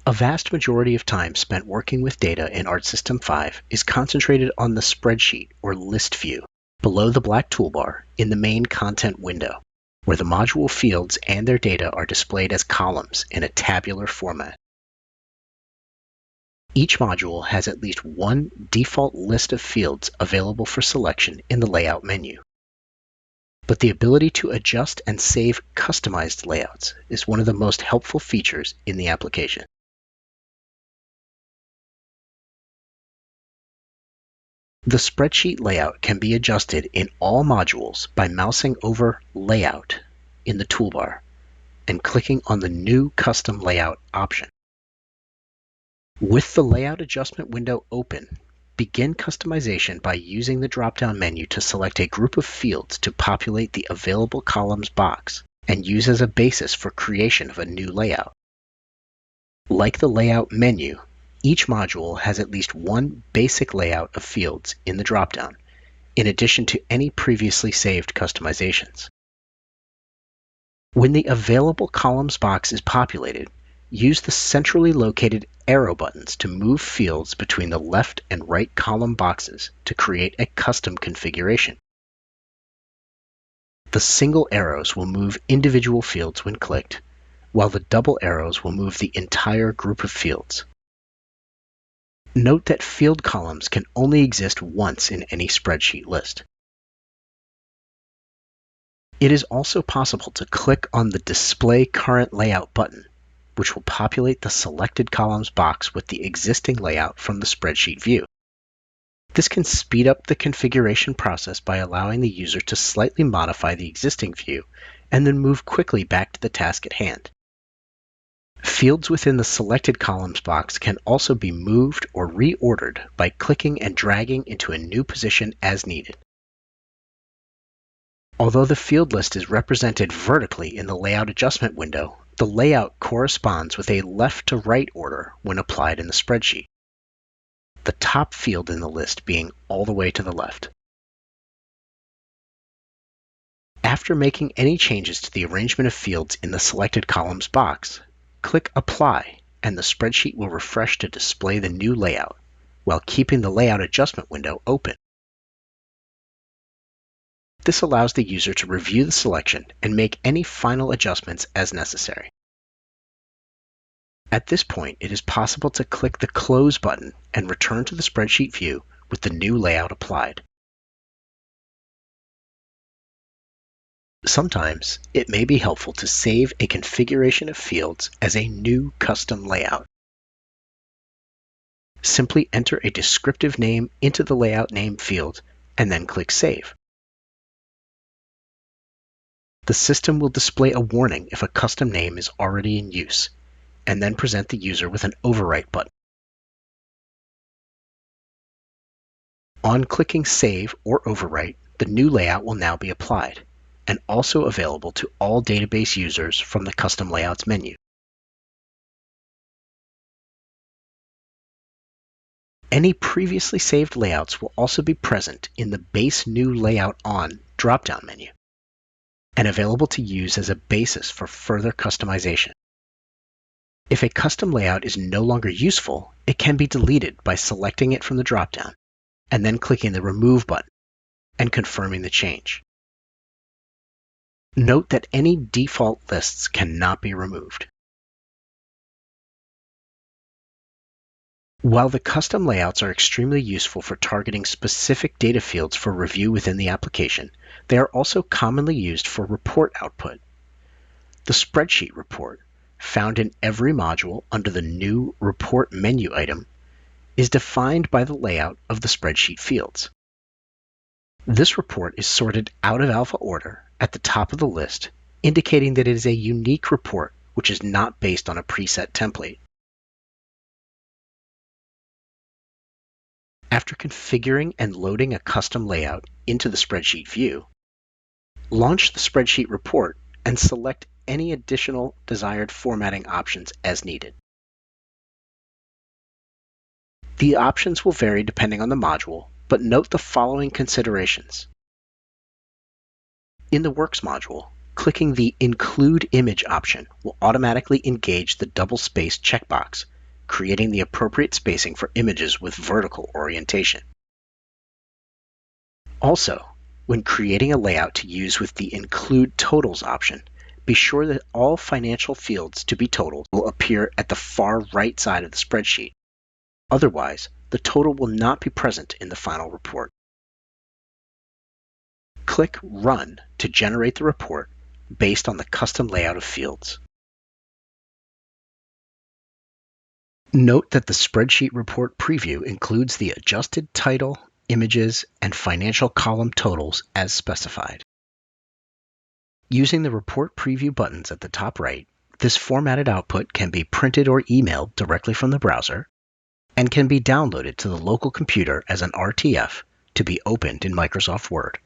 A vast majority of time spent working with data in Artsystem5 is concentrated on the spreadsheet or list view below the black toolbar in the main content window, where the module fields and their data are displayed as columns in a tabular format. Each module has at least one default list of fields available for selection in the Layout menu. But the ability to adjust and save customized layouts is one of the most helpful features in the application. The spreadsheet layout can be adjusted in all modules by mousing over Layout in the toolbar and clicking on the New Custom Layout option. With the Layout Adjustment window open, begin customization by using the drop-down menu to select a group of fields to populate the Available Columns box and use as a basis for creation of a new layout. Like the Layout menu, each module has at least one basic layout of fields in the drop-down, in addition to any previously saved customizations. When the Available Columns box is populated, use the centrally located arrow buttons to move fields between the left and right column boxes to create a custom configuration. The single arrows will move individual fields when clicked, while the double arrows will move the entire group of fields. Note that field columns can only exist once in any spreadsheet list. It is also possible to click on the Display Current Layout button, which will populate the selected columns box with the existing layout from the spreadsheet view. This can speed up the configuration process by allowing the user to slightly modify the existing view and then move quickly back to the task at hand. Fields within the selected columns box can also be moved or reordered by clicking and dragging into a new position as needed. Although the field list is represented vertically in the Layout Adjustment window, the layout corresponds with a left-to-right order when applied in the spreadsheet, the top field in the list being all the way to the left. After making any changes to the arrangement of fields in the selected columns box, click Apply, and the spreadsheet will refresh to display the new layout, while keeping the Layout Adjustment window open. This allows the user to review the selection and make any final adjustments as necessary. At this point, it is possible to click the Close button and return to the spreadsheet view with the new layout applied. Sometimes, it may be helpful to save a configuration of fields as a new custom layout. Simply enter a descriptive name into the Layout Name field and then click Save. The system will display a warning if a custom name is already in use, and then present the user with an Overwrite button. On clicking Save or Overwrite, the new layout will now be applied, and also available to all database users from the Custom Layouts menu. Any previously saved layouts will also be present in the Base New Layout On drop-down menu, and available to use as a basis for further customization. If a custom layout is no longer useful, it can be deleted by selecting it from the drop-down, and then clicking the Remove button, and confirming the change. Note that any default lists cannot be removed. While the custom layouts are extremely useful for targeting specific data fields for review within the application, they are also commonly used for report output. The Spreadsheet Report, found in every module under the New Report menu item, is defined by the layout of the spreadsheet fields. This report is sorted out of alpha order at the top of the list, indicating that it is a unique report which is not based on a preset template. After configuring and loading a custom layout into the spreadsheet view, launch the Spreadsheet Report and select any additional desired formatting options as needed. The options will vary depending on the module, but note the following considerations. In the Works module, clicking the Include Image option will automatically engage the double-space checkbox, creating the appropriate spacing for images with vertical orientation. Also, when creating a layout to use with the Include Totals option, be sure that all financial fields to be totaled will appear at the far right side of the spreadsheet. Otherwise, the total will not be present in the final report. Click Run to generate the report based on the custom layout of fields. Note that the Spreadsheet Report preview includes the adjusted title, images, and financial column totals as specified. Using the Report Preview buttons at the top right, this formatted output can be printed or emailed directly from the browser and can be downloaded to the local computer as an RTF to be opened in Microsoft Word.